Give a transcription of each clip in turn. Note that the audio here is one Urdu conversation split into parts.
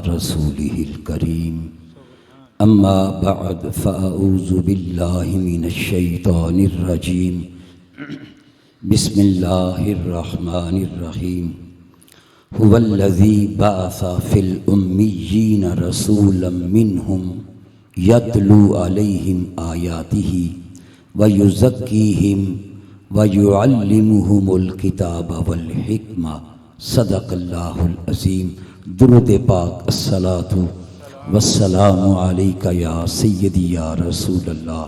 رسوله الكريم أما بعد فأعوذ بالله من الشيطان الرجيم بسم الله الرحمن الرحيم هو الذي بعث في الأميين رسولا منهم يتلو عليهم آياته ويزكيهم وَيُعَلِّمُهُمُ الْكِتَابَ وَالْحِكْمَةَ صدق اللہ العظیم۔ درود پاک الصلاۃ والسلام علیک یا سیدی یا رسول اللہ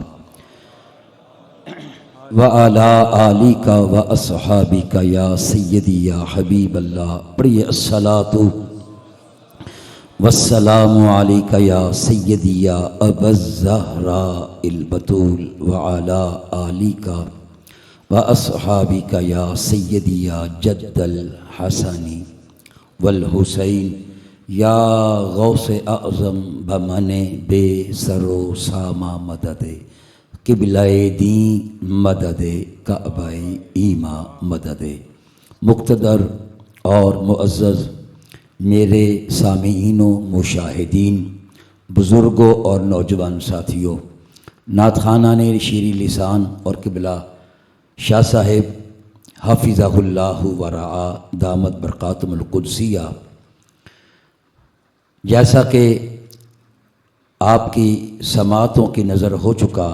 وعلی آلک واصحابک یا سیدی یا حبیب اللہ۔ پڑھیے الصلاۃ والسلام علیک یا سیدی یا ابا الزہراء البتول وعلی آلک وَأَصْحَابِكَ يَا سَيِّدِي يَا جَدَّ الْحَسَنِ وَالْحُسَيْنِ یا غوث اعظم بمن بے سر و سامہ مدد قبلہ دین مدد کعبہ ایماں مدد۔ مقتدر اور معزز میرے سامعین و مشاہدین، بزرگوں اور نوجوان ساتھیوں، نعت خوانان شیریں لسان اور قبلہ شاہ صاحب حافظہ اللہ ورعا دامت برکاتہم القدسیہ، جیسا کہ آپ کی سماعتوں کی نظر ہو چکا،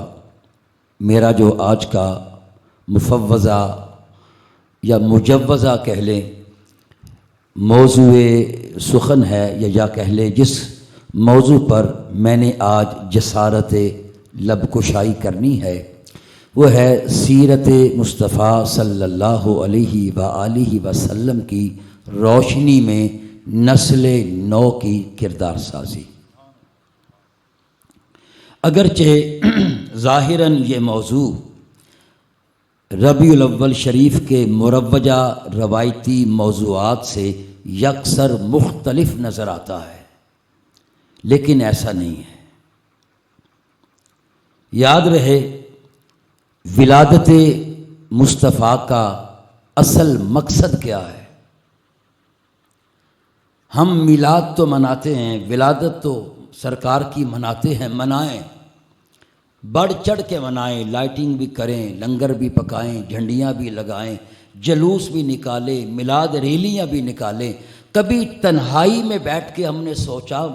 میرا جو آج کا مفوضہ یا مجوزہ کہہ لیں موضوع سخن ہے، یا کہہ لیں جس موضوع پر میں نے آج جسارت لب کشائی کرنی ہے، وہ ہے سیرت مصطفیٰ صلی اللہ علیہ وآلہ وسلم کی روشنی میں نسل نو کی کردار سازی۔ اگرچہ ظاہراً یہ موضوع ربیع الاول شریف کے مروجہ روایتی موضوعات سے یکسر مختلف نظر آتا ہے، لیکن ایسا نہیں ہے۔ یاد رہے، ولادت مصطفیٰ کا اصل مقصد کیا ہے؟ ہم میلاد تو مناتے ہیں، ولادت تو سرکار کی مناتے ہیں، منائیں، بڑھ چڑھ کے منائیں، لائٹنگ بھی کریں، لنگر بھی پکائیں، جھنڈیاں بھی لگائیں، جلوس بھی نکالیں، میلاد ریلیاں بھی نکالیں۔ کبھی تنہائی میں بیٹھ کے ہم نے سوچا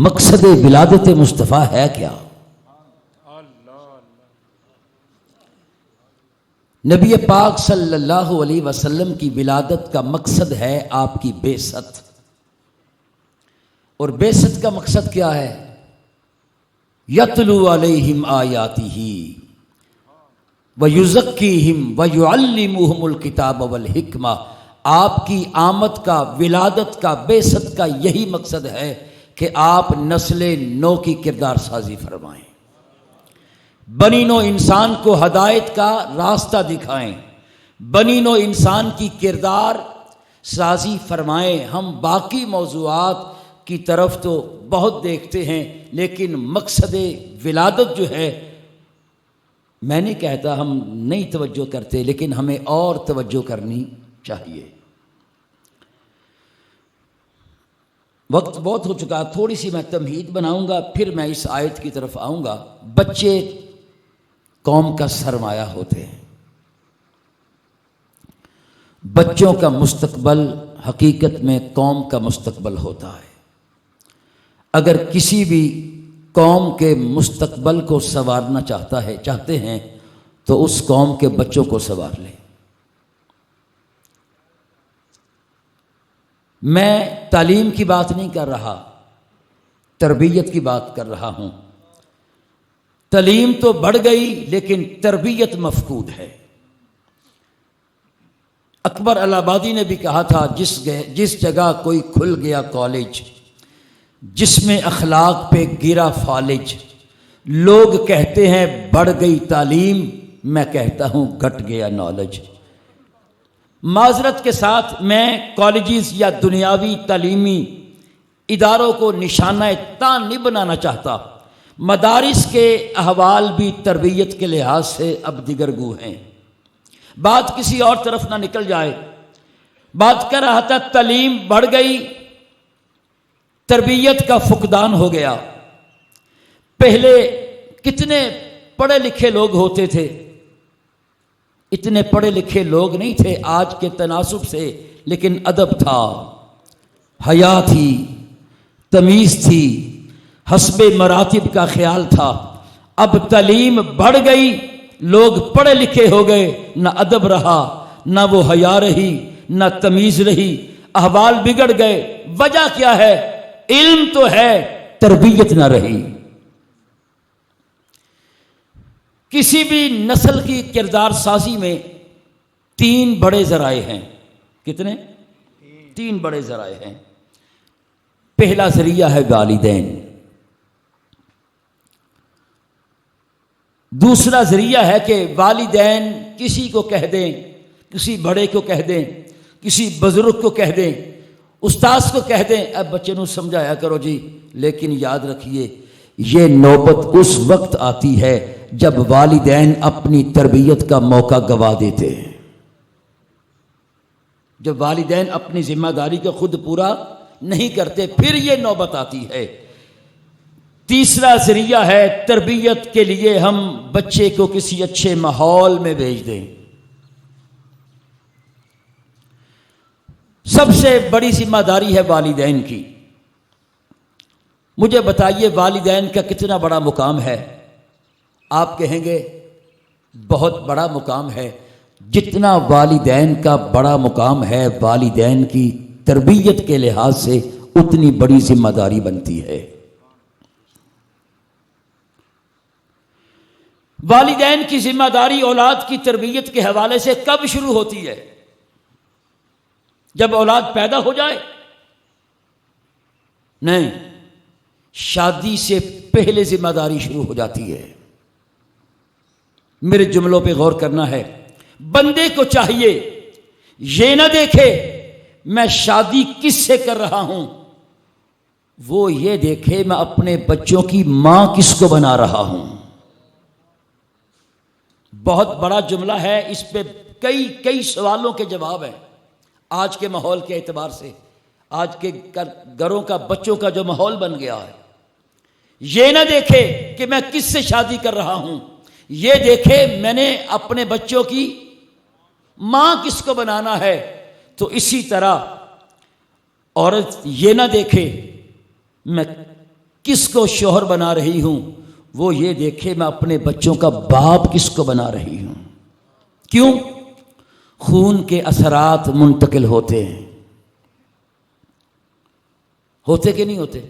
مقصد ولادت مصطفیٰ ہے کیا؟ نبی پاک صلی اللہ علیہ وسلم کی ولادت کا مقصد ہے آپ کی بعثت، اور بعثت کا مقصد کیا ہے؟ یتلو علیہم آیاتہ ویزکیہم ویعلمہم الکتاب والحکمہ۔ آپ کی آمد کا، ولادت کا، بعثت کا یہی مقصد ہے کہ آپ نسل نو کی کردار سازی فرمائیں، بنی نو انسان کو ہدایت کا راستہ دکھائیں، بنی نو انسان کی کردار سازی فرمائیں۔ ہم باقی موضوعات کی طرف تو بہت دیکھتے ہیں، لیکن مقصد ولادت جو ہے، میں نہیں کہتا ہم نہیں توجہ کرتے، لیکن ہمیں اور توجہ کرنی چاہیے۔ وقت بہت ہو چکا، تھوڑی سی میں تمہید بناؤں گا، پھر میں اس آیت کی طرف آؤں گا۔ بچے قوم کا سرمایہ ہوتے ہیں، بچوں کا مستقبل حقیقت میں قوم کا مستقبل ہوتا ہے۔ اگر کسی بھی قوم کے مستقبل کو سنوارنا چاہتے ہیں تو اس قوم کے بچوں کو سنوار لیں۔ میں تعلیم کی بات نہیں کر رہا، تربیت کی بات کر رہا ہوں۔ تعلیم تو بڑھ گئی لیکن تربیت مفقود ہے۔ اکبر الہ آبادی نے بھی کہا تھا، جس جگہ کوئی کھل گیا کالج، جس میں اخلاق پہ گرا فالج، لوگ کہتے ہیں بڑھ گئی تعلیم، میں کہتا ہوں گھٹ گیا نالج۔ معذرت کے ساتھ میں کالجز یا دنیاوی تعلیمی اداروں کو نشانہ تان نہیں بنانا چاہتا، مدارس کے احوال بھی تربیت کے لحاظ سے اب دیگر گو ہیں۔ بات کسی اور طرف نہ نکل جائے۔ بات کر رہا تھا تعلیم بڑھ گئی تربیت کا فقدان ہو گیا۔ پہلے کتنے پڑھے لکھے لوگ ہوتے تھے، اتنے پڑھے لکھے لوگ نہیں تھے آج کے تناسب سے، لیکن ادب تھا، حیا تھی، تمیز تھی، حسب مراتب کا خیال تھا۔ اب تعلیم بڑھ گئی، لوگ پڑھے لکھے ہو گئے، نہ ادب رہا، نہ وہ حیا رہی، نہ تمیز رہی، احوال بگڑ گئے۔ وجہ کیا ہے؟ علم تو ہے، تربیت نہ رہی۔ کسی بھی نسل کی کردار سازی میں 3 بڑے ذرائع ہیں۔ کتنے؟ 3 بڑے ذرائع ہیں۔ پہلا ذریعہ ہے والدین، دوسرا ذریعہ ہے کہ والدین کسی کو کہہ دیں، کسی بڑے کو کہہ دیں، کسی بزرگ کو کہہ دیں، استاذ کو کہہ دیں اب بچے نو سمجھایا کرو جی، لیکن یاد رکھیے یہ نوبت اس وقت آتی ہے جب والدین اپنی تربیت کا موقع گوا دیتے ہیں، جب والدین اپنی ذمہ داری کو خود پورا نہیں کرتے، پھر یہ نوبت آتی ہے۔ تیسرا ذریعہ ہے تربیت کے لیے ہم بچے کو کسی اچھے ماحول میں بھیج دیں۔ سب سے بڑی ذمہ داری ہے والدین کی۔ مجھے بتائیے والدین کا کتنا بڑا مقام ہے؟ آپ کہیں گے بہت بڑا مقام ہے۔ جتنا والدین کا بڑا مقام ہے، والدین کی تربیت کے لحاظ سے اتنی بڑی ذمہ داری بنتی ہے۔ والدین کی ذمہ داری اولاد کی تربیت کے حوالے سے کب شروع ہوتی ہے؟ جب اولاد پیدا ہو جائے؟ نہیں، شادی سے پہلے ذمہ داری شروع ہو جاتی ہے۔ میرے جملوں پہ غور کرنا ہے۔ بندے کو چاہیے یہ نہ دیکھے میں شادی کس سے کر رہا ہوں، وہ یہ دیکھے میں اپنے بچوں کی ماں کس کو بنا رہا ہوں۔ بہت بڑا جملہ ہے، اس پہ کئی سوالوں کے جواب ہیں۔ آج کے ماحول کے اعتبار سے، آج کے گھروں کا بچوں کا جو ماحول بن گیا ہے، یہ نہ دیکھے کہ میں کس سے شادی کر رہا ہوں، یہ دیکھے میں نے اپنے بچوں کی ماں کس کو بنانا ہے۔ تو اسی طرح عورت یہ نہ دیکھے میں کس کو شوہر بنا رہی ہوں، وہ یہ دیکھے میں اپنے بچوں کا باپ کس کو بنا رہی ہوں۔ کیوں؟ خون کے اثرات منتقل ہوتے ہیں، ہوتے کہ نہیں ہوتے؟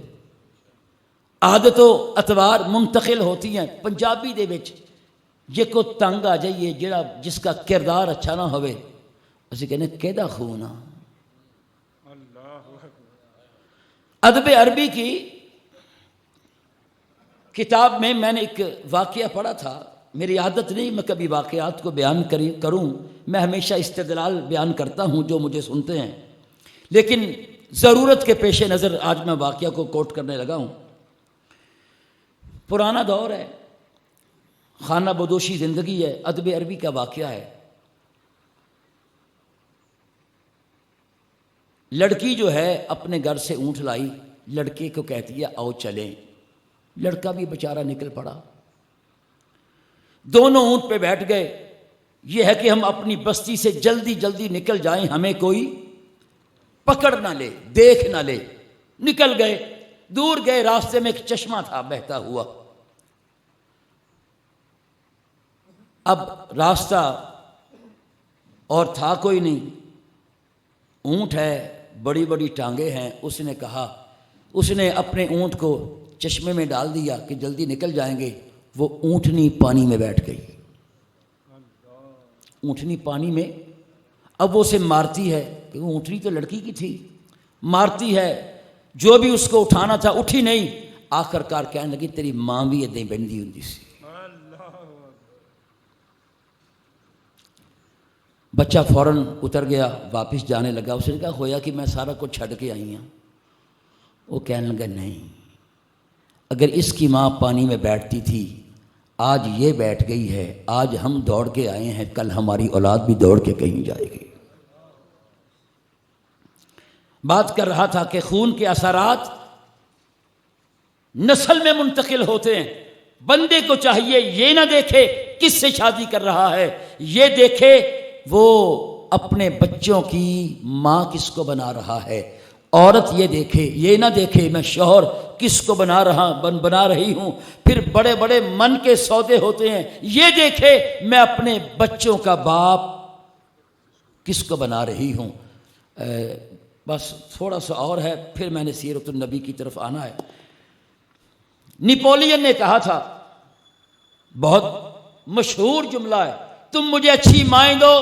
عادت و اطوار منتقل ہوتی ہیں۔ پنجابی دے وچ جے کو تنگ آ جائیے، جڑا جس کا کردار اچھا نہ ہوئے، اسی کہنے کیدا خون آ۔ ادب عربی کی کتاب میں نے ایک واقعہ پڑھا تھا۔ میری عادت نہیں میں کبھی واقعات کو بیان کروں، میں ہمیشہ استدلال بیان کرتا ہوں جو مجھے سنتے ہیں، لیکن ضرورت کے پیش نظر آج میں واقعہ کو کوٹ کرنے لگا ہوں۔ پرانا دور ہے، خانہ بدوشی زندگی ہے، ادب عربی کا واقعہ ہے۔ لڑکی جو ہے اپنے گھر سے اونٹ لائی، لڑکے کو کہتی ہے آؤ چلیں۔ لڑکا بھی بیچارہ نکل پڑا، دونوں اونٹ پہ بیٹھ گئے۔ یہ ہے کہ ہم اپنی بستی سے جلدی جلدی نکل جائیں، ہمیں کوئی پکڑ نہ لے، دیکھ نہ لے۔ نکل گئے، دور گئے، راستے میں ایک چشمہ تھا بہتا ہوا۔ اب راستہ اور تھا کوئی نہیں، اونٹ ہے، بڑی بڑی ٹانگیں ہیں۔ اس نے کہا، اس نے اپنے اونٹ کو چشمے میں ڈال دیا کہ جلدی نکل جائیں گے۔ وہ اونٹنی پانی میں بیٹھ گئی، اونٹنی پانی میں۔ اب وہ اسے مارتی ہے کہ وہ اونٹنی تو لڑکی کی تھی، مارتی ہے، جو بھی اس کو اٹھانا تھا اٹھی نہیں۔ آخر کار کہنے لگی تیری ماں بھی ادیں بندی ہوندی سی۔ بچہ فوراً اتر گیا، واپس جانے لگا۔ اس نے کہا ہویا کہ میں سارا کچھ چھڈ کے آئی ہوں۔ وہ کہنے لگا نہیں، اگر اس کی ماں پانی میں بیٹھتی تھی، آج یہ بیٹھ گئی ہے، آج ہم دوڑ کے آئے ہیں، کل ہماری اولاد بھی دوڑ کے کہیں جائے گی۔ بات کر رہا تھا کہ خون کے اثرات نسل میں منتقل ہوتے ہیں۔ بندے کو چاہیے یہ نہ دیکھے کس سے شادی کر رہا ہے، یہ دیکھے وہ اپنے بچوں کی ماں کس کو بنا رہا ہے۔ عورت یہ دیکھے، یہ نہ دیکھے میں شوہر کس کو بنا رہی ہوں۔ پھر بڑے بڑے من کے سودے ہوتے ہیں، یہ دیکھے میں اپنے بچوں کا باپ کس کو بنا رہی ہوں۔ بس تھوڑا سا اور ہے، پھر میں نے سیرت النبی کی طرف آنا ہے۔ نپولین نے کہا تھا، بہت مشہور جملہ ہے، تم مجھے اچھی مائیں دو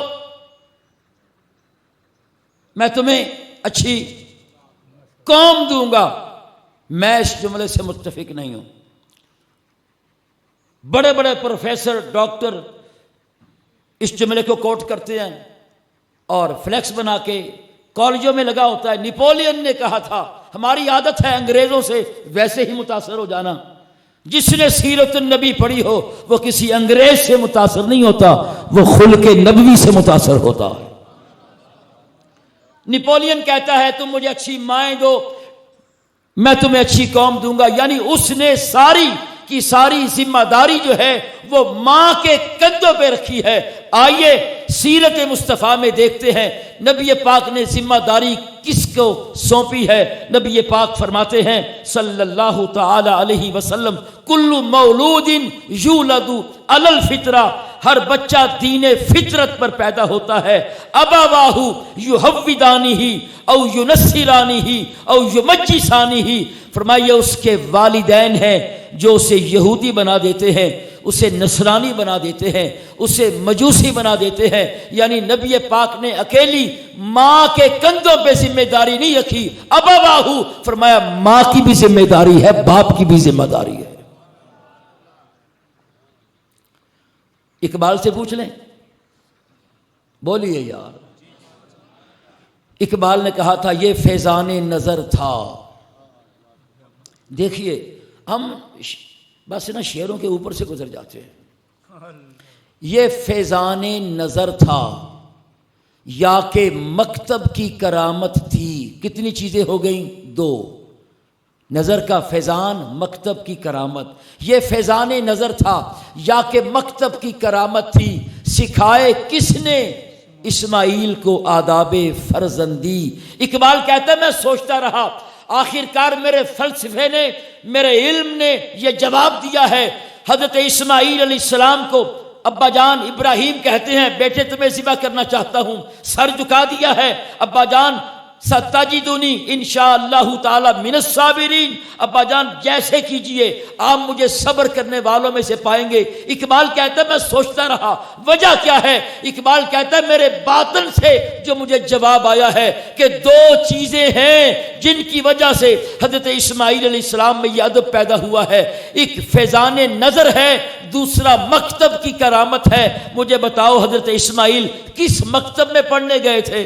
میں تمہیں اچھی قوم دوں گا۔ میں اس جملے سے متفق نہیں ہوں۔ بڑے بڑے پروفیسر، ڈاکٹر اس جملے کو کوٹ کرتے ہیں اور فلیکس بنا کے کالجوں میں لگا ہوتا ہے۔ نپولین نے کہا تھا، ہماری عادت ہے انگریزوں سے ویسے ہی متاثر ہو جانا۔ جس نے سیرت النبی پڑھی ہو وہ کسی انگریز سے متاثر نہیں ہوتا، وہ خلق نبوی سے متاثر ہوتا ہے۔ نپولین کہتا ہے تم مجھے اچھی مائیں دو میں تمہیں اچھی قوم دوں گا، یعنی اس نے ساری کی ساری ذمہ داری جو ہے وہ ماں کے کندھوں پہ رکھی ہے۔ آئیے سیرت مصطفیٰ میں دیکھتے ہیں نبی پاک نے ذمہ داری کس کو سونپی ہے۔ نبی پاک فرماتے ہیں صلی اللہ تعالی علیہ وسلم، کل مولود یولد علی الفطرہ، ہر بچہ دین فطرت پر پیدا ہوتا ہے۔ ابواہ یحودانہ او ینصرانہ او یمجسانہ، فرمائیے اس کے والدین ہیں جو اسے یہودی بنا دیتے ہیں، اسے نصرانی بنا دیتے ہیں، اسے مجوسی بنا دیتے ہیں۔ یعنی نبی پاک نے اکیلی ماں کے کندھوں پہ ذمہ داری نہیں رکھی، ابواہ فرمایا ماں کی بھی ذمہ داری ہے، باپ کی بھی ذمہ داری ہے۔ اقبال سے پوچھ لیں، بولیے یار۔ اقبال نے کہا تھا یہ فیضان نظر تھا۔ دیکھیے ہم بس نا شعروں کے اوپر سے گزر جاتے ہیں۔ یہ فیضان نظر تھا یا کہ مکتب کی کرامت تھی۔ کتنی چیزیں ہو گئیں؟ دو، نظر کا فیضان، مکتب کی کرامت۔ یہ فیضان نظر تھا یا کہ مکتب کی کرامت تھی، سکھائے کس نے اسماعیل کو آداب فرزندی۔ اقبال کہتا ہے میں سوچتا رہا، آخر کار میرے فلسفے نے، میرے علم نے یہ جواب دیا ہے۔ حضرت اسماعیل علیہ السلام کو ابا جان ابراہیم کہتے ہیں بیٹے تمہیں ذبح کرنا چاہتا ہوں، سر جھکا دیا ہے۔ ابا جان ستجدنی انشاءاللہ تعالی من الصابرین، ابا جان جیسے کیجئے آپ مجھے صبر کرنے والوں میں سے پائیں گے۔ اقبال کہتا ہے میں سوچتا رہا وجہ کیا ہے؟ اقبال کہتا ہے میرے باطن سے جو مجھے جواب آیا ہے کہ دو چیزیں ہیں جن کی وجہ سے حضرت اسماعیل علیہ السلام میں یہ ادب پیدا ہوا ہے۔ ایک فیضان نظر ہے، دوسرا مکتب کی کرامت ہے۔ مجھے بتاؤ حضرت اسماعیل کس مکتب میں پڑھنے گئے تھے؟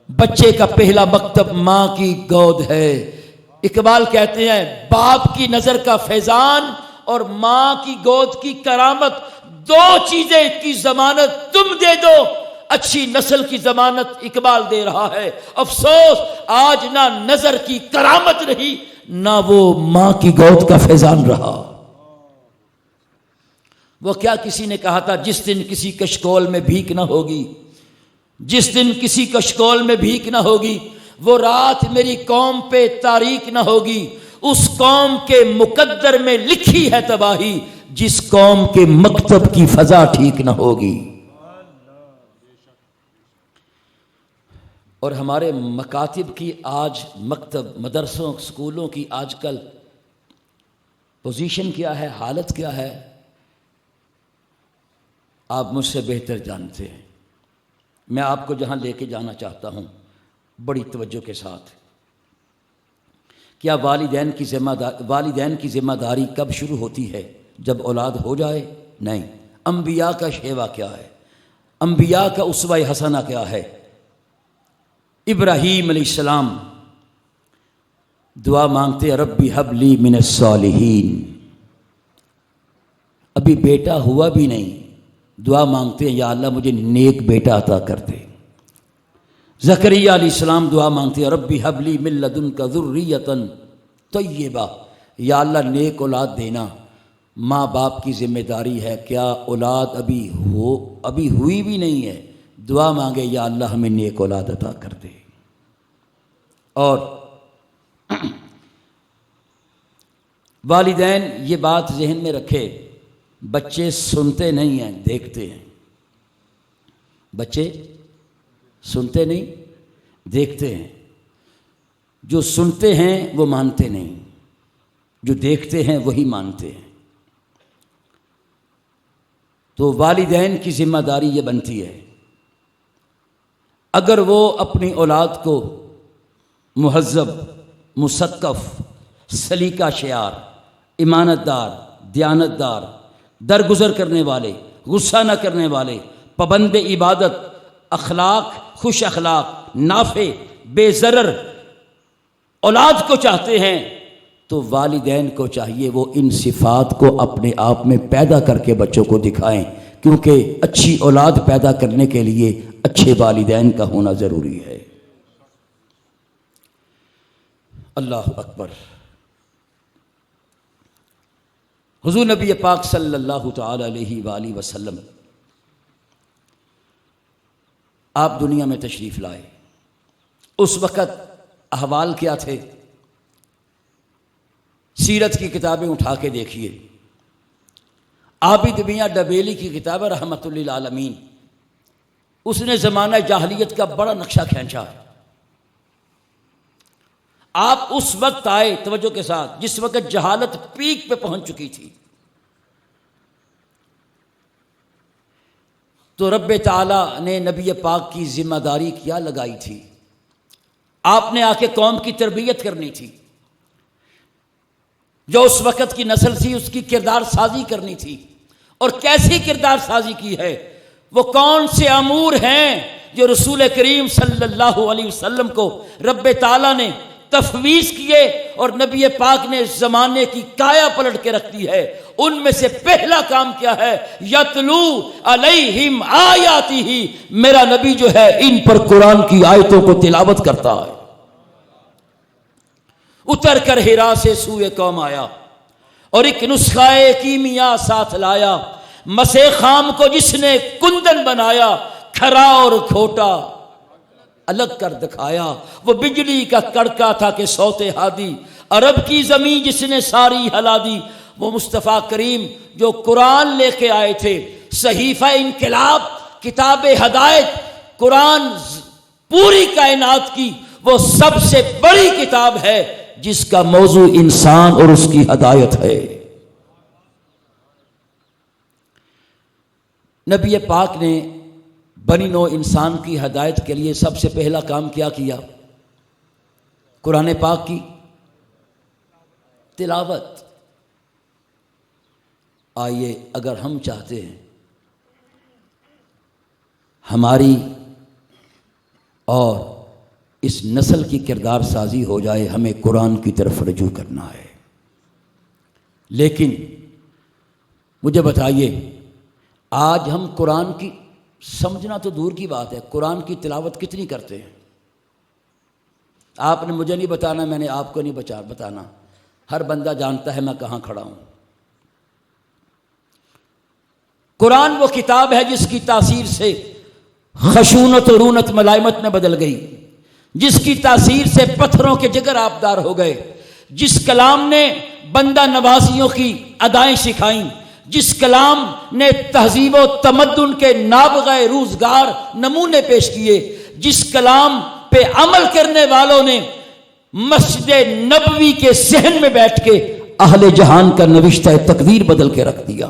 بچے کا پہلا مکتب ماں کی گود ہے۔ اقبال کہتے ہیں باپ کی نظر کا فیضان اور ماں کی گود کی کرامت، دو چیزیں کی ضمانت تم دے دو، اچھی نسل کی ضمانت اقبال دے رہا ہے۔ افسوس آج نہ نظر کی کرامت رہی نہ وہ ماں کی گود کا فیضان رہا۔ وہ کیا کسی نے کہا تھا جس دن کسی کشکول میں بھیک نہ ہوگی، جس دن کسی کشکول میں بھیک نہ ہوگی، وہ رات میری قوم پہ تاریک نہ ہوگی۔ اس قوم کے مقدر میں لکھی ہے تباہی جس قوم کے مکتب کی فضا ٹھیک نہ ہوگی۔ اور ہمارے مکاتب کی آج، مکتب مدرسوں اسکولوں کی آج کل پوزیشن کیا ہے، حالت کیا ہے، آپ مجھ سے بہتر جانتے ہیں۔ میں آپ کو جہاں لے کے جانا چاہتا ہوں بڑی توجہ کے ساتھ۔ کیا والدین کی ذمہ داری کب شروع ہوتی ہے؟ جب اولاد ہو جائے؟ نہیں۔ انبیاء کا شیوا کیا ہے؟ انبیاء کا اسوہ حسنہ کیا ہے؟ ابراہیم علیہ السلام دعا مانگتے ہیں ربی ہب لی من الصالحین، ابھی بیٹا ہوا بھی نہیں، دعا مانگتے ہیں یا اللہ مجھے نیک بیٹا عطا کر دے۔ زکریا علیہ السلام دعا مانگتے ہیں ربی حبلی من لدنک ذریۃ طیبہ، یا اللہ نیک اولاد دینا۔ ماں باپ کی ذمہ داری ہے، کیا اولاد ابھی ہوئی بھی نہیں ہے، دعا مانگے یا اللہ ہمیں نیک اولاد عطا کر دے۔ اور والدین یہ بات ذہن میں رکھے، بچے سنتے نہیں ہیں، دیکھتے ہیں۔ بچے سنتے نہیں، دیکھتے ہیں۔ جو سنتے ہیں وہ مانتے نہیں، جو دیکھتے ہیں وہی مانتے ہیں۔ تو والدین کی ذمہ داری یہ بنتی ہے، اگر وہ اپنی اولاد کو مہذب، مثقف، سلیقہ شعار، امانت دار، دیانت دار، درگزر کرنے والے، غصہ نہ کرنے والے، پابند عبادت، اخلاق، خوش اخلاق، نافع، بے ضرر اولاد کو چاہتے ہیں، تو والدین کو چاہیے وہ ان صفات کو اپنے آپ میں پیدا کر کے بچوں کو دکھائیں، کیونکہ اچھی اولاد پیدا کرنے کے لیے اچھے والدین کا ہونا ضروری ہے۔ اللہ اکبر۔ حضور نبی پاک صلی اللہ تعالی علیہ وآلہ وسلم آپ دنیا میں تشریف لائے، اس وقت احوال کیا تھے؟ سیرت کی کتابیں اٹھا کے دیکھیے، عابد میاں ڈبیلی کی کتاب ہے رحمت للعالمین، اس نے زمانہ جاہلیت کا بڑا نقشہ کھینچا ہے۔ آپ اس وقت آئے، توجہ کے ساتھ، جس وقت جہالت پیک پہ پہنچ چکی تھی، تو رب تعالیٰ نے نبی پاک کی ذمہ داری کیا لگائی تھی؟ آپ نے آ کے قوم کی تربیت کرنی تھی، جو اس وقت کی نسل تھی اس کی کردار سازی کرنی تھی۔ اور کیسی کردار سازی کی ہے؟ وہ کون سے امور ہیں جو رسول کریم صلی اللہ علیہ وسلم کو رب تعالیٰ نے تفویض کیے اور نبی پاک نے زمانے کی کایا پلٹ کے رکھ دی ہے؟ ان میں سے پہلا کام کیا ہے؟ یتلو علیہم آیاتہ، میرا نبی جو ہے ان پر قرآن کی آیتوں کو تلاوت کرتا ہے۔ اتر کر ہرا سے سوئے قوم آیا اور ایک نسخہ کیمیا ساتھ لایا، مسے خام کو جس نے کندن بنایا، کھرا اور کھوٹا الگ کر دکھایا۔ وہ بجلی کا کڑکا تھا کہ سوتے ہادی، عرب کی زمین جس نے ساری ہلا دی۔ وہ مصطفیٰ کریم جو قرآن لے کے آئے تھے، صحیفہ انقلاب، کتاب ہدایت، قرآن پوری کائنات کی وہ سب سے بڑی کتاب ہے جس کا موضوع انسان اور اس کی ہدایت ہے۔ نبی پاک نے بنی نوع انسان کی ہدایت کے لیے سب سے پہلا کام کیا کیا؟ قرآن پاک کی تلاوت۔ آئیے، اگر ہم چاہتے ہیں ہماری اور اس نسل کی کردار سازی ہو جائے، ہمیں قرآن کی طرف رجوع کرنا ہے۔ لیکن مجھے بتائیے، آج ہم قرآن کی سمجھنا تو دور کی بات ہے، قرآن کی تلاوت کتنی کرتے ہیں؟ آپ نے مجھے نہیں بتانا، میں نے آپ کو نہیں بتانا، ہر بندہ جانتا ہے میں کہاں کھڑا ہوں۔ قرآن وہ کتاب ہے جس کی تاثیر سے خشونت و رونت ملائمت میں بدل گئی، جس کی تاثیر سے پتھروں کے جگر آبدار ہو گئے، جس کلام نے بندہ نوازیوں کی ادائیں سکھائیں، جس کلام نے تہذیب و تمدن کے نابغہ روزگار نمونے پیش کیے، جس کلام پہ عمل کرنے والوں نے مسجد نبوی کے صحن میں بیٹھ کے اہل جہان کا نوشتہ تقدیر بدل کے رکھ دیا۔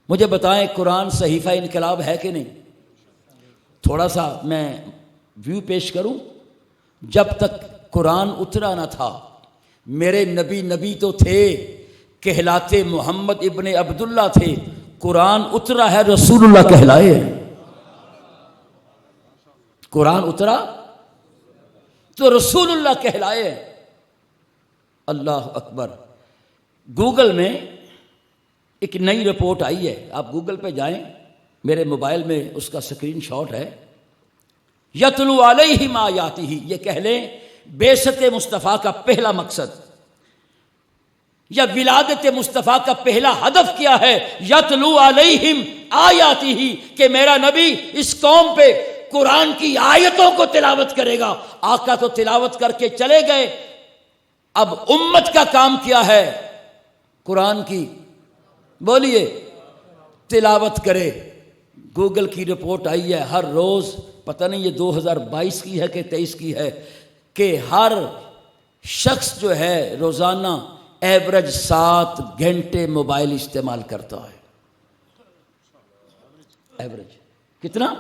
مجھے بتائیں، قرآن صحیفہ انقلاب ہے کہ نہیں؟ تھوڑا سا میں ویو پیش کروں۔ جب تک قرآن اترا نہ تھا، میرے نبی تو تھے، کہلاتے محمد ابن عبداللہ تھے، قرآن اترا ہے رسول اللہ کہلائے۔ قرآن اترا تو رسول اللہ کہلائے۔ اللہ اکبر۔ گوگل میں ایک نئی رپورٹ آئی ہے، آپ گوگل پہ جائیں، میرے موبائل میں اس کا سکرین شاٹ ہے۔ یتلو علیہم آیاتہ، یہ کہہ لیں بعثت مصطفیٰ کا پہلا مقصد یا ولادت مصطفیٰ کا پہلا ہدف کیا ہے؟ یتلو علیہم آیاتہ، کہ میرا نبی اس قوم پہ قرآن کی آیتوں کو تلاوت کرے گا۔ آقا تو تلاوت کر کے چلے گئے، اب امت کا کام کیا ہے؟ قرآن کی بولیے تلاوت کرے۔ گوگل کی رپورٹ آئی ہے ہر روز، پتہ نہیں یہ 2022 کی ہے کہ 23 کی ہے، کہ ہر شخص جو ہے روزانہ ایوریج 7 گھنٹے موبائل استعمال کرتا ہے۔ ایوریج کتنا؟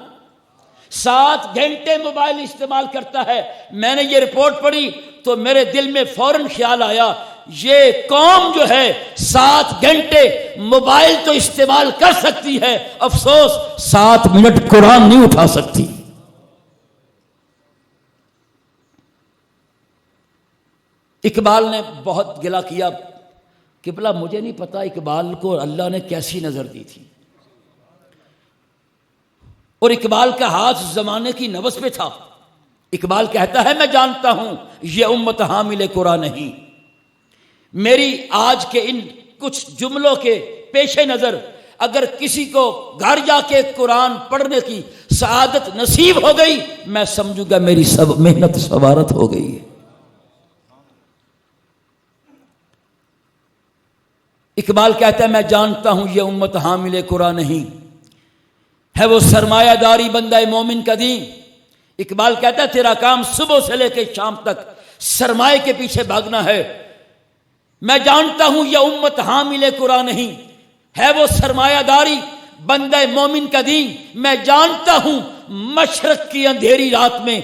7 گھنٹے موبائل استعمال کرتا ہے۔ میں نے یہ رپورٹ پڑھی تو میرے دل میں فوراً خیال آیا، یہ قوم جو ہے 7 گھنٹے موبائل تو استعمال کر سکتی ہے، افسوس 7 منٹ قرآن نہیں اٹھا سکتی۔ اقبال نے بہت گلہ کیا، قبلہ مجھے نہیں پتا اقبال کو اللہ نے کیسی نظر دی تھی، اور اقبال کا ہاتھ زمانے کی نبض پہ تھا۔ اقبال کہتا ہے میں جانتا ہوں یہ امت حامل قرآن نہیں۔ میری آج کے ان کچھ جملوں کے پیش نظر اگر کسی کو گھر جا کے قرآن پڑھنے کی سعادت نصیب ہو گئی، میں سمجھوں گا میری سب محنت سوارت ہو گئی ہے۔ اقبال کہتا ہے میں جانتا ہوں یہ امت حامل قرآن نہیں، ہے وہ سرمایہ داری بندہ مومن کا دین۔ اقبال کہتا ہے تیرا کام صبح سے لے کے شام تک سرمایہ کے پیچھے بھاگنا ہے۔ میں جانتا ہوں یہ امت حامل قرآن نہیں، ہے وہ سرمایہ داری بندہ مومن کا دین۔ میں جانتا ہوں مشرق کی اندھیری رات میں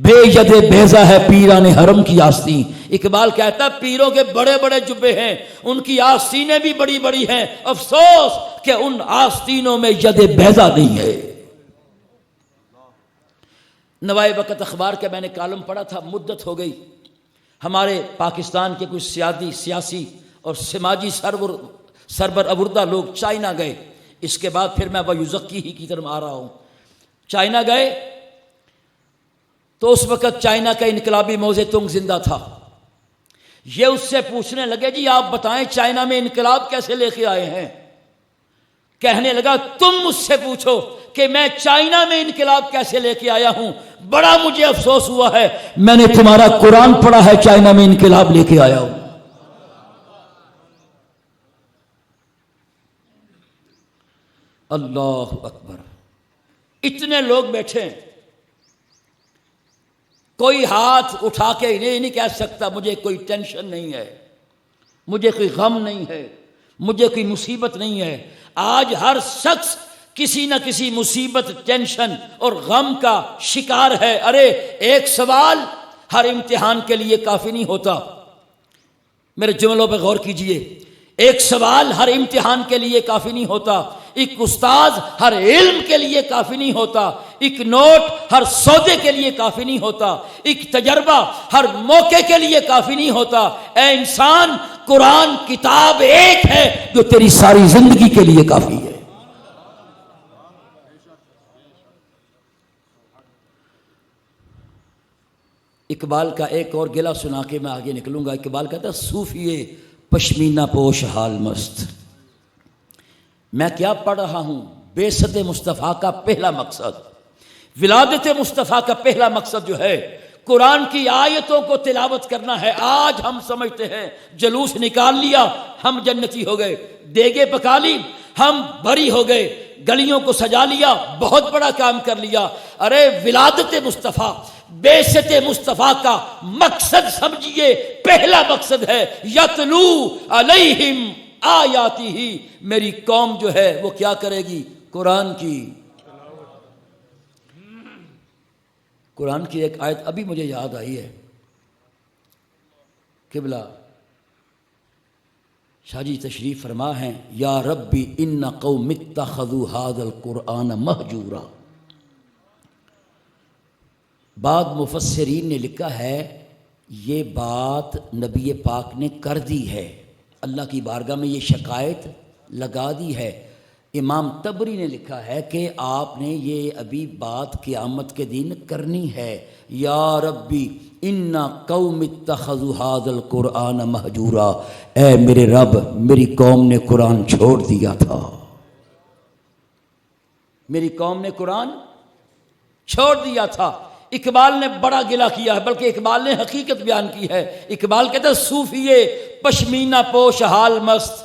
بے ید بیضا ہے پیران حرم کی آستین۔ اقبال کہتا ہے پیروں کے بڑے بڑے جبے ہیں، ان کی آستینیں بھی بڑی بڑی ہیں، افسوس کہ ان آستینوں میں ید بیضا نہیں ہے۔ نوائے وقت اخبار کا میں نے کالم پڑھا تھا، مدت ہو گئی، ہمارے پاکستان کے کچھ سیاسی اور سماجی سربر آوردہ لوگ چائنا گئے۔ اس کے بعد پھر میں ویزکی ہی کی طرف آ رہا ہوں۔ چائنا گئے تو اس وقت چائنا کا انقلابی موزے تنگ زندہ تھا۔ یہ اس سے پوچھنے لگے جی آپ بتائیں چائنا میں انقلاب کیسے لے کے آئے ہیں؟ کہنے لگا تم مجھ سے پوچھو کہ میں چائنا میں انقلاب کیسے لے کے آیا ہوں، بڑا مجھے افسوس ہوا ہے میں نے تمہارا قرآن پڑھا ہے چائنا میں انقلاب لے کے آیا ہوں۔ اللہ اکبر، اتنے لوگ بیٹھے ہیں، کوئی ہاتھ اٹھا کے یہ نہیں کہہ سکتا مجھے کوئی ٹینشن نہیں ہے، مجھے کوئی غم نہیں ہے، مجھے کوئی مصیبت نہیں ہے۔ آج ہر شخص کسی نہ کسی مصیبت، ٹینشن اور غم کا شکار ہے۔ ارے ایک سوال ہر امتحان کے لیے کافی نہیں ہوتا، میرے جملوں پہ غور کیجئے، ایک سوال ہر امتحان کے لیے کافی نہیں ہوتا، ایک استاذ ہر علم کے لیے کافی نہیں ہوتا، ایک نوٹ ہر سودے کے لیے کافی نہیں ہوتا، ایک تجربہ ہر موقع کے لیے کافی نہیں ہوتا۔ اے انسان، قرآن کتاب ایک ہے جو تیری ساری زندگی کے لیے کافی ہے۔ اقبال کا ایک اور گلہ سنا کے میں آگے نکلوں گا۔ اقبال کہتا ہے صوفیے پشمینہ پوش حال مست، میں کیا پڑھ رہا ہوں؟ بعثت مصطفیٰ کا پہلا مقصد، ولادت مصطفیٰ کا پہلا مقصد جو ہے قرآن کی آیتوں کو تلاوت کرنا ہے۔ آج ہم سمجھتے ہیں جلوس نکال لیا ہم جنتی ہو گئے، دیگے پکا لی ہم بری ہو گئے، گلیوں کو سجا لیا بہت بڑا کام کر لیا۔ ارے ولادت مصطفیٰ، بعثت مصطفیٰ کا مقصد سمجھیے، پہلا مقصد ہے یتلو علیہم آیاتی ہی، میری قوم جو ہے وہ کیا کرے گی؟ قرآن کی ایک آیت ابھی مجھے یاد آئی ہے۔ قبلہ شاہ جی تشریف فرما ہیں، یا ربی ان قوم اتخذوا ھذا القرآن مہجورا۔ بعض مفسرین نے لکھا ہے یہ بات نبی پاک نے کر دی ہے، اللہ کی بارگاہ میں یہ شکایت لگا دی ہے، امام طبری نے لکھا ہے کہ آپ نے یہ ابھی بات قیامت کے دن کرنی ہے، یا ربی ان قوم اتخذوا ھذا القرآن مہجورا، اے میرے رب میری قوم نے قرآن چھوڑ دیا تھا، میری قوم نے قرآن چھوڑ دیا تھا۔ اقبال نے بڑا گلہ کیا ہے، بلکہ اقبال نے حقیقت بیان کی ہے۔ اقبال کہتا ہے صوفیے پشمینہ پوش حال مست،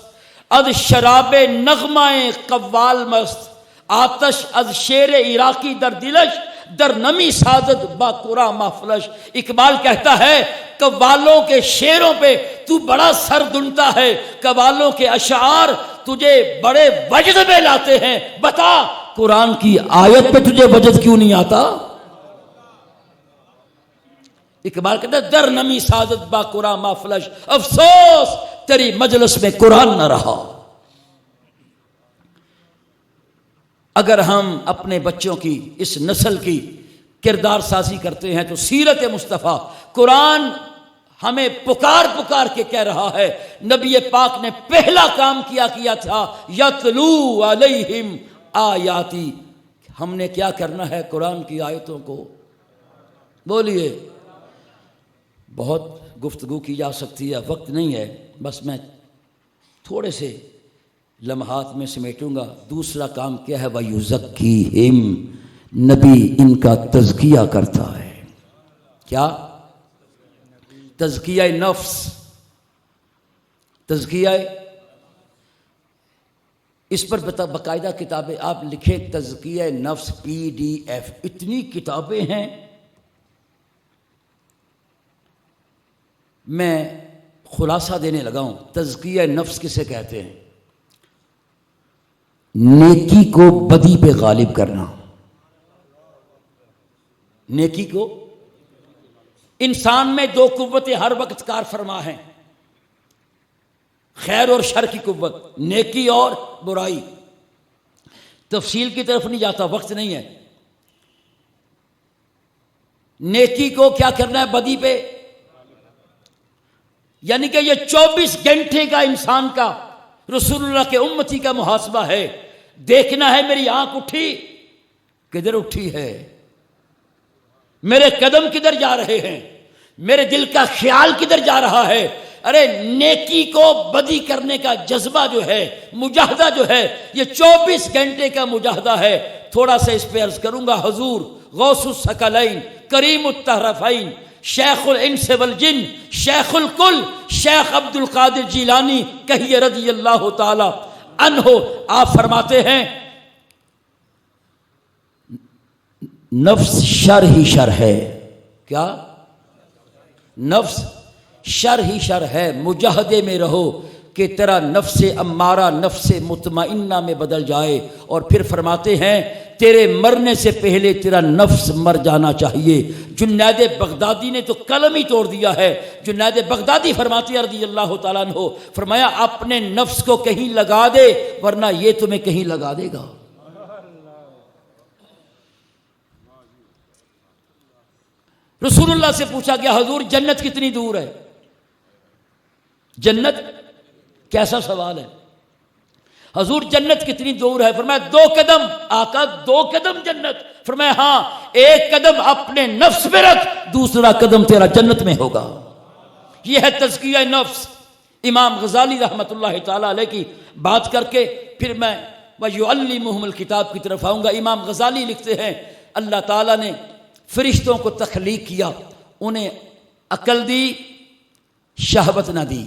از شراب نغمہ قوال مست، آتش از شیر عراقی در دلش، در نمی سازد با قرآن محفلش۔ اقبال کہتا ہے قوالوں کے شعروں پہ تو بڑا سر دنتا ہے، قوالوں کے اشعار تجھے بڑے وجد میں لاتے ہیں، بتا قرآن کی آیت پہ تجھے وجد کیوں نہیں آتا؟ اقبال کہتا ہے در نمی سازد با قرآن محفلش، افسوس تیری مجلس میں قرآن نہ رہا۔ اگر ہم اپنے بچوں کی اس نسل کی کردار سازی کرتے ہیں تو سیرت مصطفیٰ قرآن ہمیں پکار پکار کے کہہ رہا ہے۔ نبی پاک نے پہلا کام کیا تھا یتلو علیہم آیاتی، ہم نے کیا کرنا ہے؟ قرآن کی آیتوں کو بولیے۔ بہت گفتگو کی جا سکتی ہے، وقت نہیں ہے، بس میں تھوڑے سے لمحات میں سمیٹوں گا۔ دوسرا کام کیا ہے؟ وَيُزَكِّيهِمْ، نبی ان کا تزکیہ کرتا ہے۔ کیا؟ تزکیہ نفس، تزکیہ، اس پر باقاعدہ کتابیں آپ لکھیں، تزکیہ نفس PDF، اتنی کتابیں ہیں۔ میں خلاصہ دینے لگا ہوں۔ تزکیہ نفس کسے کہتے ہیں؟ نیکی کو بدی پہ غالب کرنا، نیکی کو۔ انسان میں دو قوتیں ہر وقت کار فرما ہیں، خیر اور شر کی قوت، نیکی اور برائی۔ تفصیل کی طرف نہیں جاتا، وقت نہیں ہے۔ نیکی کو کیا کرنا ہے؟ بدی پہ، یعنی کہ یہ 24 گھنٹے کا انسان کا، رسول اللہ کے امتی کا محاسبہ ہے۔ دیکھنا ہے میری آنکھ اٹھی کدھر اٹھی ہے، میرے قدم کدھر جا رہے ہیں، میرے دل کا خیال کدھر جا رہا ہے۔ ارے نیکی کو بدی کرنے کا جذبہ جو ہے، مجاہدہ جو ہے، یہ 24 گھنٹے کا مجاہدہ ہے۔ تھوڑا سا اس پہ عرض کروں گا۔ حضور غوث الثقلین، کریم الطرفین، شیخ الانس والجن، شیخ الکل، شیخ عبد القادر جیلانی کہیے رضی اللہ تعالی عنہ، آپ فرماتے ہیں نفس شر ہی شر ہے۔ کیا؟ نفس شر ہی شر ہے۔ مجاہدے میں رہو کہ تیرا نفس امارہ نفس مطمئنہ میں بدل جائے۔ اور پھر فرماتے ہیں تیرے مرنے سے پہلے تیرا نفس مر جانا چاہیے۔ جنید بغدادی نے تو قلم ہی توڑ دیا ہے۔ جنید بغدادی فرماتے ہیں رضی اللہ تعالیٰ عنہ، فرمایا اپنے نفس کو کہیں لگا دے ورنہ یہ تمہیں کہیں لگا دے گا۔ رسول اللہ سے پوچھا گیا حضور جنت کتنی دور ہے؟ جنت کیسا سوال ہے؟ حضور جنت کتنی دور ہے؟ فرمایا 2 قدم۔ آقا 2 قدم جنت؟ فرمایا ہاں، 1 قدم اپنے نفس پہ رکھ، دوسرا قدم تیرا جنت میں ہوگا۔ یہ ہے تزکیہ نفس۔ امام غزالی رحمۃ اللہ تعالی علیہ کی بات کر کے پھر میں وَيُعَلِّمُهُمُ الْكِتَابِ کی طرف آؤں گا۔ امام غزالی لکھتے ہیں اللہ تعالیٰ نے فرشتوں کو تخلیق کیا، انہیں عقل دی، شہوت نہ دی۔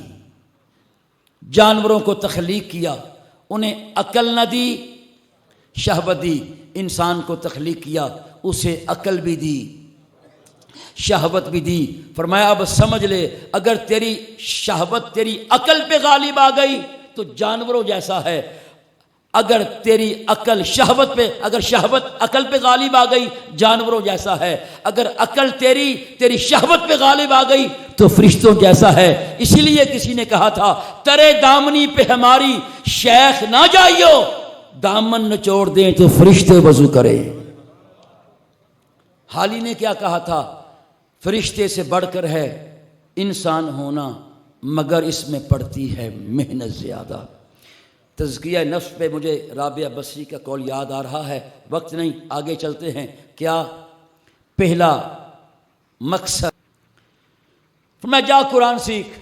جانوروں کو تخلیق کیا، انہیں عقل نہ دی، شہوت دی۔ انسان کو تخلیق کیا، اسے عقل بھی دی، شہوت بھی دی۔ فرمایا اب سمجھ لے، اگر تیری شہوت تیری عقل پہ غالب آ گئی تو جانوروں جیسا ہے، اگر تیری عقل شہوت پہ، اگر شہوت عقل پہ غالب آ گئی جانوروں جیسا ہے، اگر عقل تیری شہوت پہ غالب آ گئی تو فرشتوں جیسا ہے۔ اسی لیے کسی نے کہا تھا ترے دامنی پہ ہماری شیخ نہ جائیو، دامن نچوڑ دیں تو فرشتے وضو کریں۔ حالی نے کیا کہا تھا؟ فرشتے سے بڑھ کر ہے انسان ہونا، مگر اس میں پڑتی ہے محنت زیادہ۔ تزکیہ نفس پہ مجھے رابعہ بصری کا قول یاد آ رہا ہے، وقت نہیں، آگے چلتے ہیں۔ کیا پہلا مقصد فرمایا جا قرآن سیکھ۔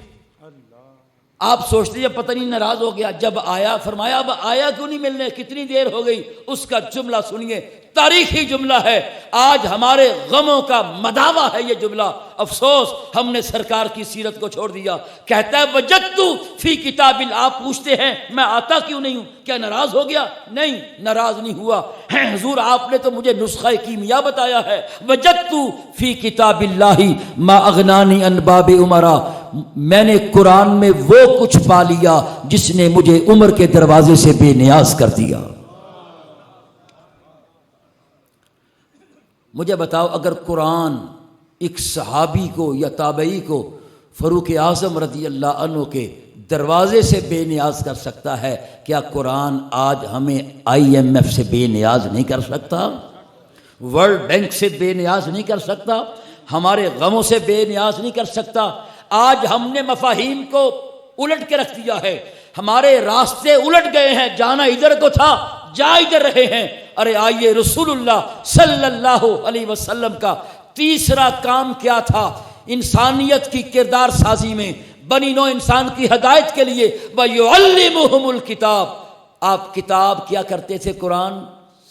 آپ سوچتے ہیں پتہ نہیں ناراض ہو گیا، جب آیا فرمایا اب آیا کیوں نہیں ملنے، کتنی دیر ہو گئی؟ اس کا جملہ سنیے، تاریخی جملہ ہے، آج ہمارے غموں کا مداوا ہے یہ جملہ۔ افسوس ہم نے سرکار کی سیرت کو چھوڑ دیا۔ کہتا ہے وجدت فی کتاب اللہ۔ آپ پوچھتے ہیں میں آتا کیوں نہیں ہوں، کیا ناراض ہو گیا؟ نہیں، ناراض نہیں ہوا۔ حضور آپ نے تو مجھے نسخہ کیمیا بتایا ہے، وجدت فی کتاب اللہ ما اغنانی عن باب عمرا، میں نے قرآن میں وہ کچھ پا لیا جس نے مجھے عمر کے دروازے سے بے نیاز کر دیا۔ مجھے بتاؤ اگر قرآن ایک صحابی کو یا تابعی کو فاروق اعظم رضی اللہ عنہ کے دروازے سے بے نیاز کر سکتا ہے، کیا قرآن آج ہمیں IMF سے بے نیاز نہیں کر سکتا؟ ورلڈ بینک سے بے نیاز نہیں کر سکتا؟ ہمارے غموں سے بے نیاز نہیں کر سکتا؟ آج ہم نے مفاہیم کو الٹ کے رکھ دیا ہے، ہمارے راستے الٹ گئے ہیں، جانا ادھر کو تھا جا ادھر رہے ہیں۔ ارے آئیے، رسول اللہ صلی اللہ علیہ وسلم کا تیسرا کام کیا تھا انسانیت کی کردار سازی میں، بنی نوع انسان کی ہدایت کے لیے؟ وَيُعَلِّمُهُمُ الْكِتَابَ، آپ کتاب کیا کرتے تھے؟ قرآن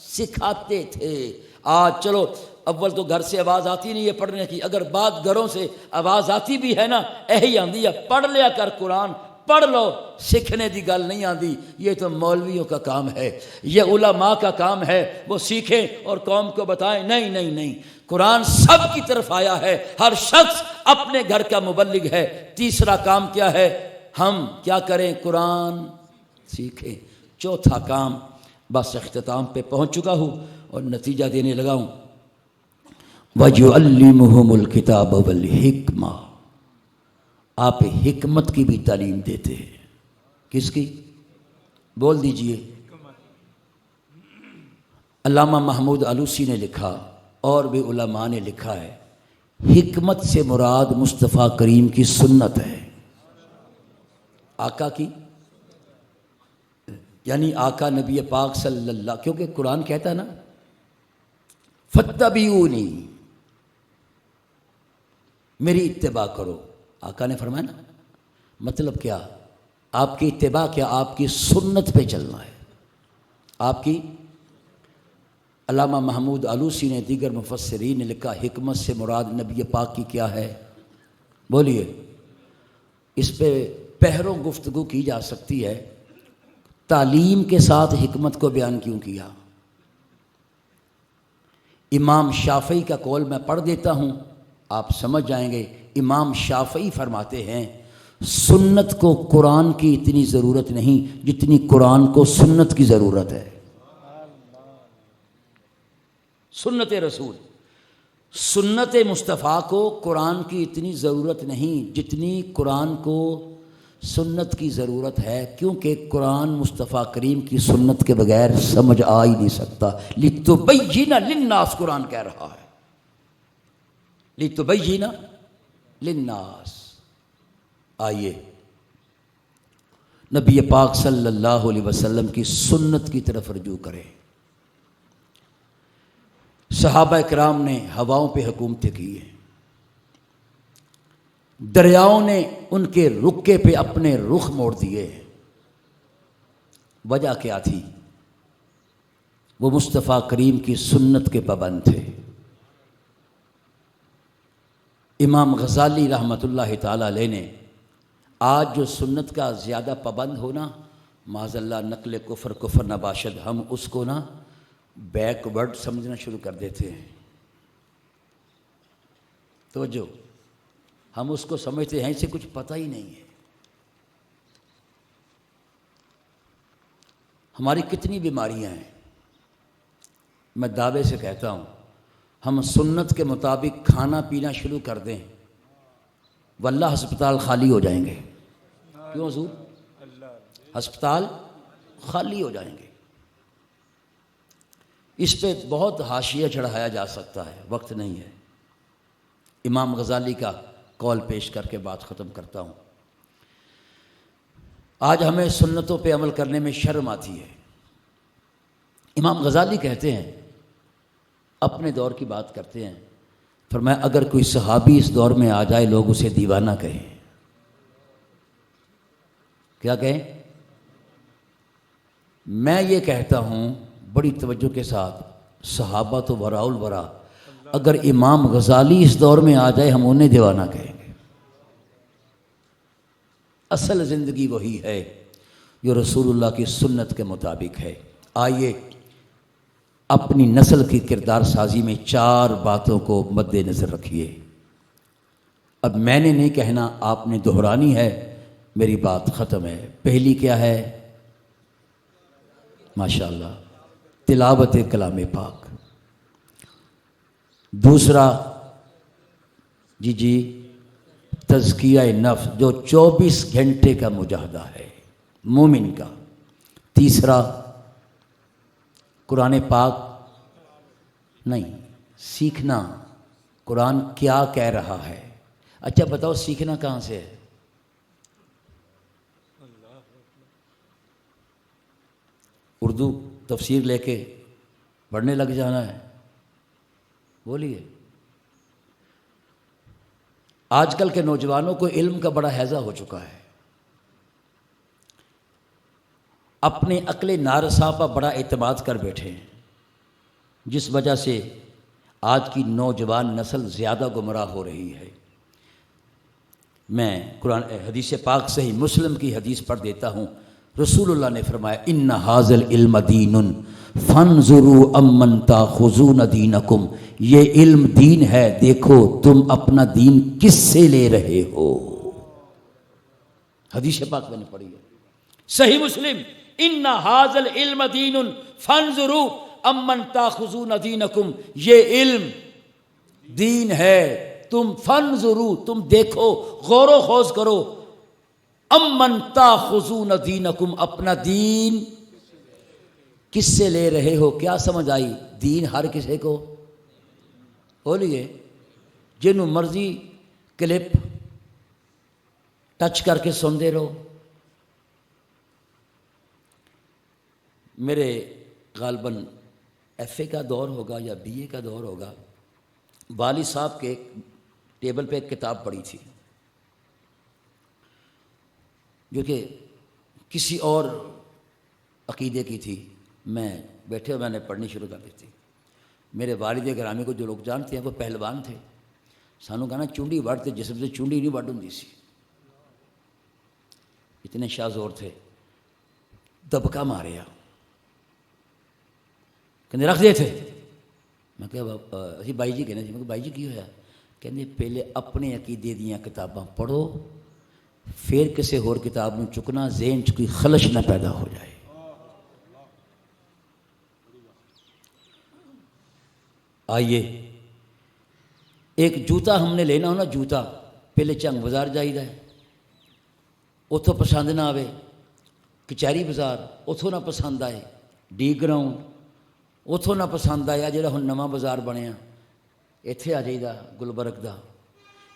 سکھاتے تھے۔ آج چلو اول تو گھر سے آواز آتی نہیں ہے پڑھنے کی، اگر بعد گھروں سے آواز آتی بھی ہے نا، یہی آندی ہے پڑھ لیا کر قرآن، پڑھ لو، سیکھنے دی گل نہیں آندی۔ یہ تو مولویوں کا کام ہے، یہ علماء کا کام ہے، وہ سیکھیں اور قوم کو بتائیں۔ نہیں نہیں نہیں، قرآن سب کی طرف آیا ہے، ہر شخص اپنے گھر کا مبلغ ہے۔ تیسرا کام کیا ہے؟ ہم کیا کریں؟ قرآن سیکھیں۔ چوتھا کام، بس اختتام پہ پہنچ چکا ہوں اور نتیجہ دینے لگا ہوں، وَيُعَلِّمُهُمُ الْكِتَابَ وَالْحِکْمَةَ، آپ حکمت کی بھی تعلیم دیتے ہیں۔ کس کی؟ بول دیجئے۔ علامہ محمود آلوسی نے لکھا اور بھی علماء نے لکھا ہے، حکمت سے مراد مصطفیٰ کریم کی سنت ہے، آقا کی، یعنی آقا نبی پاک صلی اللہ، کیونکہ قرآن کہتا ہے نا فَاتَّبِعُونِی، میری اتباع کرو۔ آقا نے فرمایا نا، مطلب کیا؟ آپ کی اتباع کیا؟ آپ کی سنت پہ چلنا ہے، آپ کی۔ علامہ محمود آلوسی نے، دیگر مفسرین نے لکھا حکمت سے مراد نبی پاک کی کیا ہے؟ بولیے، اس پہ پہروں گفتگو کی جا سکتی ہے، تعلیم کے ساتھ حکمت کو بیان کیوں کیا؟ امام شافعی کا قول میں پڑھ دیتا ہوں، آپ سمجھ جائیں گے۔ امام شافعی فرماتے ہیں سنت کو قرآن کی اتنی ضرورت نہیں جتنی قرآن کو سنت کی ضرورت ہے۔ سنت رسول، سنت مصطفیٰ کو قرآن کی اتنی ضرورت نہیں جتنی قرآن کو سنت کی ضرورت ہے، کیونکہ قرآن مصطفیٰ کریم کی سنت کے بغیر سمجھ آ ہی نہیں سکتا۔ لِتُبَيِّنَ لِلنَّاسِ قرآن کہہ رہا ہے، لِتُبَيِّنَ لِلنَّاسِ۔ آئیے نبی پاک صلی اللہ علیہ وسلم کی سنت کی طرف رجوع کریں۔ صحابہ کرام نے ہواؤں پہ حکومتیں کی ہیں، دریاؤں نے ان کے رکے پہ اپنے رخ موڑ دیے ہیں۔ وجہ کیا تھی؟ وہ مصطفیٰ کریم کی سنت کے پابند تھے۔ امام غزالی رحمۃ اللہ تعالی علیہ نے آج جو سنت کا زیادہ پابند ہونا، معاذ اللہ نقل کفر نباشد، ہم اس کو نا بیک ورڈ سمجھنا شروع کر دیتے ہیں۔ توجہ، ہم اس کو سمجھتے ہیں اسے کچھ پتہ ہی نہیں ہے۔ ہماری کتنی بیماریاں ہیں، میں دعوے سے کہتا ہوں ہم سنت کے مطابق کھانا پینا شروع کر دیں، واللہ ہسپتال خالی ہو جائیں گے۔ کیوں حضور؟ ہسپتال خالی ہو جائیں گے۔ اس پہ بہت حاشیہ چڑھایا جا سکتا ہے، وقت نہیں ہے۔ امام غزالی کا قول پیش کر کے بات ختم کرتا ہوں۔ آج ہمیں سنتوں پہ عمل کرنے میں شرم آتی ہے۔ امام غزالی کہتے ہیں، اپنے دور کی بات کرتے ہیں، فرمایا اگر کوئی صحابی اس دور میں آ جائے لوگ اسے دیوانہ کہیں۔ کیا کہیں؟ میں یہ کہتا ہوں بڑی توجہ کے ساتھ، صحابہ تو وراء الورا، اگر امام غزالی اس دور میں آ جائے ہم انہیں دیوانہ کہیں گے۔ اصل زندگی وہی ہے جو رسول اللہ کی سنت کے مطابق ہے۔ آئیے اپنی نسل کی کردار سازی میں 4 باتوں کو مد نظر رکھیے۔ اب میں نے نہیں کہنا، آپ نے دہرانی ہے، میری بات ختم ہے۔ پہلی کیا ہے؟ ماشاءاللہ تلاوت کلام پاک۔ دوسرا جی تزکیہ نفس جو 24 گھنٹے کا مجاہدہ ہے مومن کا۔ تیسرا قرآن پاک نہیں، سیکھنا قرآن کیا کہہ رہا ہے۔ اچھا بتاؤ سیکھنا کہاں سے ہے؟ اردو تفسیر لے کے پڑھنے لگ جانا ہے؟ بولیے۔ آج کل کے نوجوانوں کو علم کا بڑا ہیضہ ہو چکا ہے، اپنے عقل نارسا پر بڑا اعتماد کر بیٹھے ہیں، جس وجہ سے آج کی نوجوان نسل زیادہ گمراہ ہو رہی ہے۔ میں قرآن حدیث پاک صحیح مسلم کی حدیث پڑھ دیتا ہوں۔ رسول اللہ نے فرمایا ان ھذا العلم دین فانظروا امن تاخذون دینکم، یہ علم دین ہے، دیکھو تم اپنا دین کس سے لے رہے ہو۔ حدیث پاک میں نے پڑھی ہے، صحیح مسلم، ان ھذا العلم دین فانظروا امن تاخذون دینکم، یہ علم دین ہے، تم فانظروا، تم دیکھو، غور و خوض کرو، امن تاخذون دینکم، اپنا دین کس سے لے رہے ہو۔ کیا سمجھ آئی؟ دین ہر کسی کو بولیے، جنوں مرضی کلپ ٹچ کر کے سن دے رہو۔ میرے غالباً ایف اے کا دور ہوگا یا بی اے کا دور ہوگا، والد صاحب کے ٹیبل پہ ایک کتاب پڑھی تھی جو کہ کسی اور عقیدے کی تھی۔ میں بیٹھے میں نے پڑھنی شروع کر دی تھی۔ میرے والد گرامی کو جو لوگ جانتے ہیں وہ پہلوان تھے، سانو کہنا چونڈی وڑتے جسم سے چونڈی نہیں وڈ ہوندی سی، اتنے شاہ زور تھے۔ دبکا ماریا کہندے رکھ دے تھے۔ میں کہ اسی بائی جی کہنے میں کہ بائی جی کی ہویا؟ کہندے پہلے اپنے عقیدے دیاں کتاباں پڑھو، پھر کسی ہور کتاب میں چکنا، ذہن چ کوئی خلش نہ پیدا ہو جائے۔ آئیے ایک جوتا ہم نے لینا ہو نا، جوتا پہلے چنگ بازار جائیدا ہے، اتوں پسند نہ آوے، کچہری بازار اتوں نہ پسند آئے، ڈی گراؤنڈ اتوں نہ پسند آیا، جڑا ہن نواں بازار بنیا ایتھے آ جائیدا گلبرگ دا۔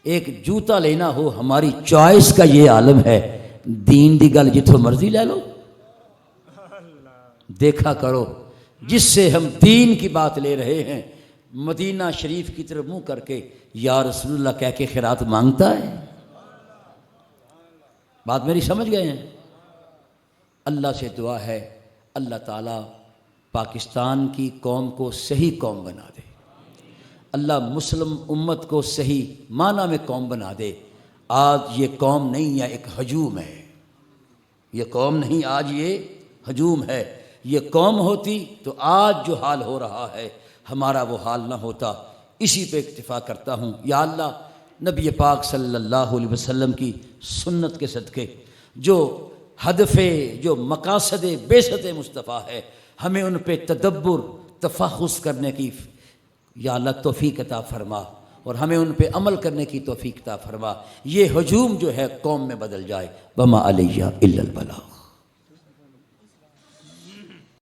ایک جوتا لینا ہو، ہماری چوائس کا یہ عالم ہے، دین دی گل جتھوں مرضی لے لو۔ دیکھا کرو جس سے ہم دین کی بات لے رہے ہیں، مدینہ شریف کی طرف منہ کر کے یا رسول اللہ کہہ کے خیرات مانگتا ہے؟ بات میری سمجھ گئے ہیں؟ اللہ سے دعا ہے اللہ تعالیٰ پاکستان کی قوم کو صحیح قوم بنا دے، اللہ مسلم امت کو صحیح معنی میں قوم بنا دے۔ آج یہ قوم نہیں ہے، ایک ہجوم ہے، یہ قوم نہیں، آج یہ ہجوم ہے۔ یہ قوم ہوتی تو آج جو حال ہو رہا ہے ہمارا وہ حال نہ ہوتا۔ اسی پہ اکتفا کرتا ہوں۔ یا اللہ نبی پاک صلی اللہ علیہ وسلم کی سنت کے صدقے جو ہدف، جو مقاصد بعثت مصطفیٰ ہے، ہمیں ان پہ تدبر تفحص کرنے کی یا اللہ توفیق عطا فرما، اور ہمیں ان پہ عمل کرنے کی توفیق عطا فرما۔ یہ ہجوم جو ہے قوم میں بدل جائے۔ وما علیہ الا البلاغ۔